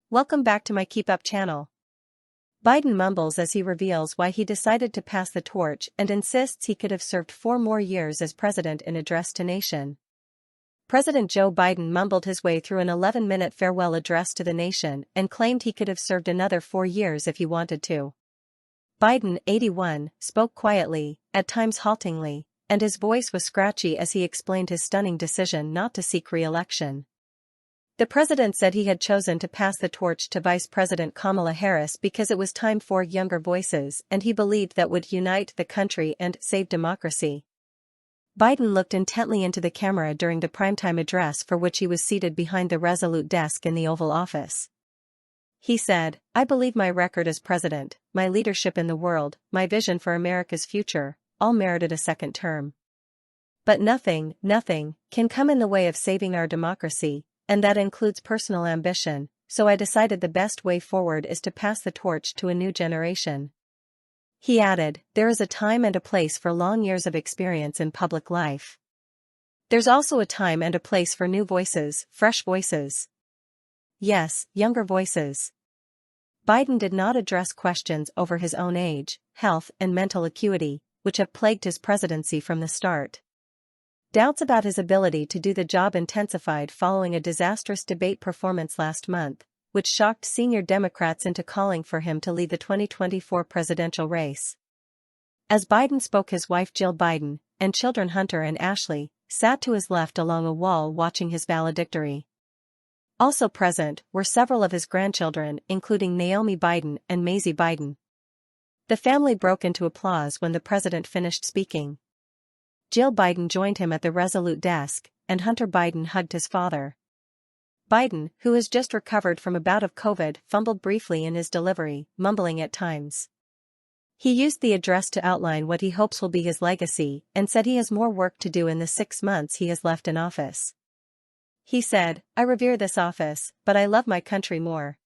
Welcome back to my Keep Up channel. Biden mumbles as he reveals why he decided to pass the torch and insists he could have served 4 more years as president in address to nation. President Joe Biden mumbled his way through an 11-minute farewell address to the nation and claimed he could have served another 4 years if he wanted to. Biden, 81, spoke quietly, at times haltingly, and his voice was scratchy as he explained his stunning decision not to seek re-election. The president said he had chosen to pass the torch to Vice President Kamala Harris because it was time for younger voices and he believed that would unite the country and save democracy. Biden looked intently into the camera during the primetime address for which he was seated behind the resolute desk in the Oval Office. He said, "I believe my record as president, my leadership in the world, my vision for America's future, all merited a second term. But nothing can come in the way of saving our democracy, and that includes personal ambition, so I decided the best way forward is to pass the torch to a new generation." He added, "There is a time and a place for long years of experience in public life. There's also a time and a place for new voices, fresh voices. Yes, younger voices." Biden did not address questions over his own age, health and mental acuity, which have plagued his presidency from the start. Doubts about his ability to do the job intensified following a disastrous debate performance last month, which shocked senior Democrats into calling for him to lead the 2024 presidential race. As Biden spoke, his wife Jill Biden, and children Hunter and Ashley, sat to his left along a wall watching his valedictory. Also present were several of his grandchildren, including Naomi Biden and Maisie Biden. The family broke into applause when the president finished speaking. Jill Biden joined him at the resolute desk, and Hunter Biden hugged his father. Biden, who has just recovered from a bout of COVID, fumbled briefly in his delivery, mumbling at times. He used the address to outline what he hopes will be his legacy and said he has more work to do in the 6 months he has left in office. He said, "I revere this office, but I love my country more.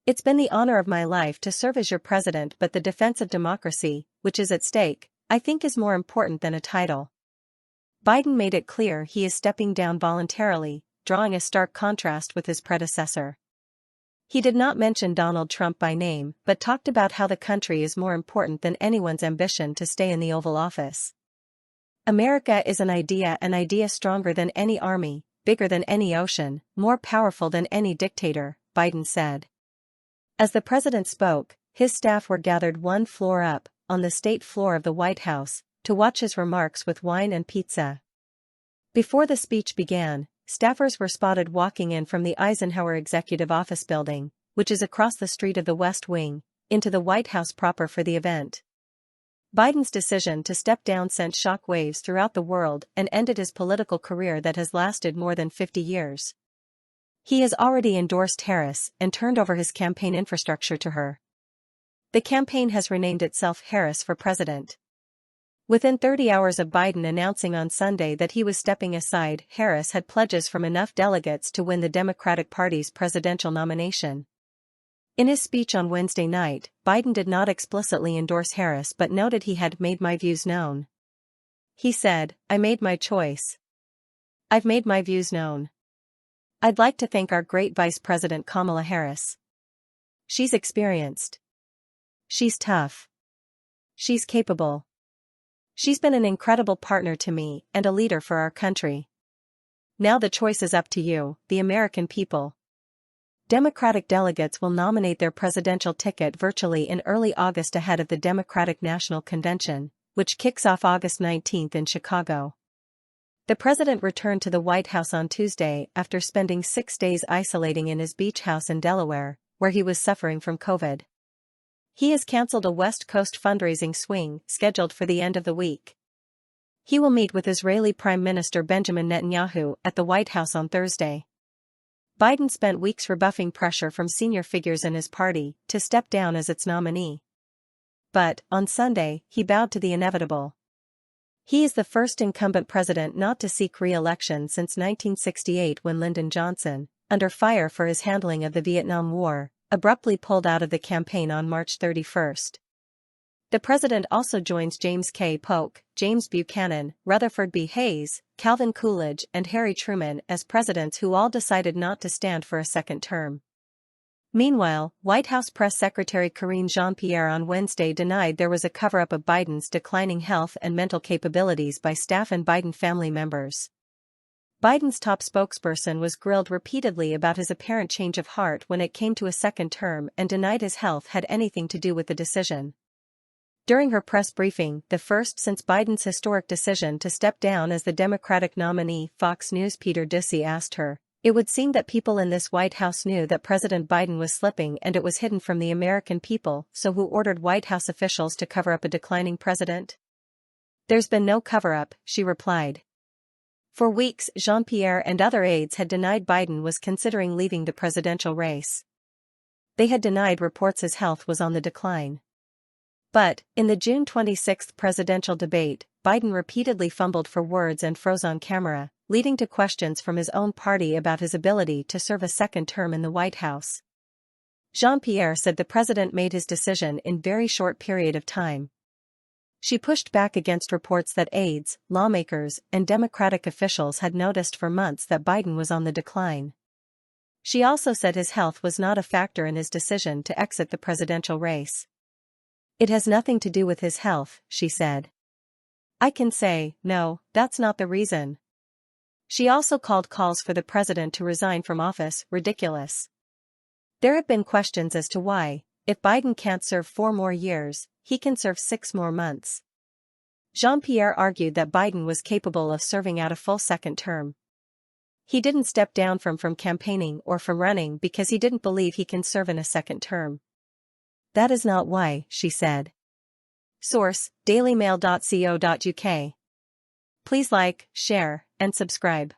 It's been the honor of my life to serve as your president, but the defense of democracy, which is at stake, I think is more important than a title." Biden made it clear he is stepping down voluntarily, drawing a stark contrast with his predecessor. He did not mention Donald Trump by name but talked about how the country is more important than anyone's ambition to stay in the Oval Office. "America is an idea stronger than any army, bigger than any ocean, more powerful than any dictator," Biden said. As the president spoke, his staff were gathered one floor up, on the state floor of the White House, to watch his remarks with wine and pizza. Before the speech began, staffers were spotted walking in from the Eisenhower Executive Office building, which is across the street of the West Wing, into the White House proper for the event. Biden's decision to step down sent shock waves throughout the world and ended his political career that has lasted more than 50 years. He has already endorsed Harris and turned over his campaign infrastructure to her. The campaign has renamed itself Harris for President. Within 30 hours of Biden announcing on Sunday that he was stepping aside, Harris had pledges from enough delegates to win the Democratic Party's presidential nomination. In his speech on Wednesday night, Biden did not explicitly endorse Harris but noted he had made my views known. He said, "I made my choice. I've made my views known. I'd like to thank our great Vice President Kamala Harris. She's experienced. She's tough. She's capable. She's been an incredible partner to me and a leader for our country. Now the choice is up to you, the American people." Democratic delegates will nominate their presidential ticket virtually in early August ahead of the Democratic National Convention, which kicks off August 19 in Chicago. The president returned to the White House on Tuesday after spending 6 days isolating in his beach house in Delaware, where he was suffering from COVID. He has canceled a West Coast fundraising swing scheduled for the end of the week. He will meet with Israeli Prime Minister Benjamin Netanyahu at the White House on Thursday. Biden spent weeks rebuffing pressure from senior figures in his party to step down as its nominee. But, on Sunday, he bowed to the inevitable. He is the first incumbent president not to seek re-election since 1968 when Lyndon Johnson, under fire for his handling of the Vietnam War, abruptly pulled out of the campaign on March 31. The president also joins James K. Polk, James Buchanan, Rutherford B. Hayes, Calvin Coolidge and Harry Truman as presidents who all decided not to stand for a second term. Meanwhile, White House Press Secretary Karine Jean-Pierre on Wednesday denied there was a cover-up of Biden's declining health and mental capabilities by staff and Biden family members. Biden's top spokesperson was grilled repeatedly about his apparent change of heart when it came to a second term and denied his health had anything to do with the decision. During her press briefing, the first since Biden's historic decision to step down as the Democratic nominee, Fox News' Peter Doocy asked her, "It would seem that people in this White House knew that President Biden was slipping and it was hidden from the American people, so who ordered White House officials to cover up a declining president?" "There's been no cover-up," she replied. For weeks, Jean-Pierre and other aides had denied Biden was considering leaving the presidential race. They had denied reports his health was on the decline. But, in the June 26 presidential debate, Biden repeatedly fumbled for words and froze on camera, leading to questions from his own party about his ability to serve a second term in the White House. Jean-Pierre said the president made his decision in very short period of time. She pushed back against reports that aides, lawmakers, and Democratic officials had noticed for months that Biden was on the decline. She also said his health was not a factor in his decision to exit the presidential race. "It has nothing to do with his health," she said. "I can say, no, that's not the reason." She also called calls for the president to resign from office ridiculous. There have been questions as to why, if Biden can't serve 4 more years, he can serve 6 more months. Jean-Pierre argued that Biden was capable of serving out a full second term. He didn't step down from campaigning or from running because he didn't believe he can serve in a second term. "That is not why," she said. Source: dailymail.co.uk. Please like, share, and subscribe.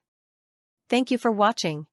Thank you for watching.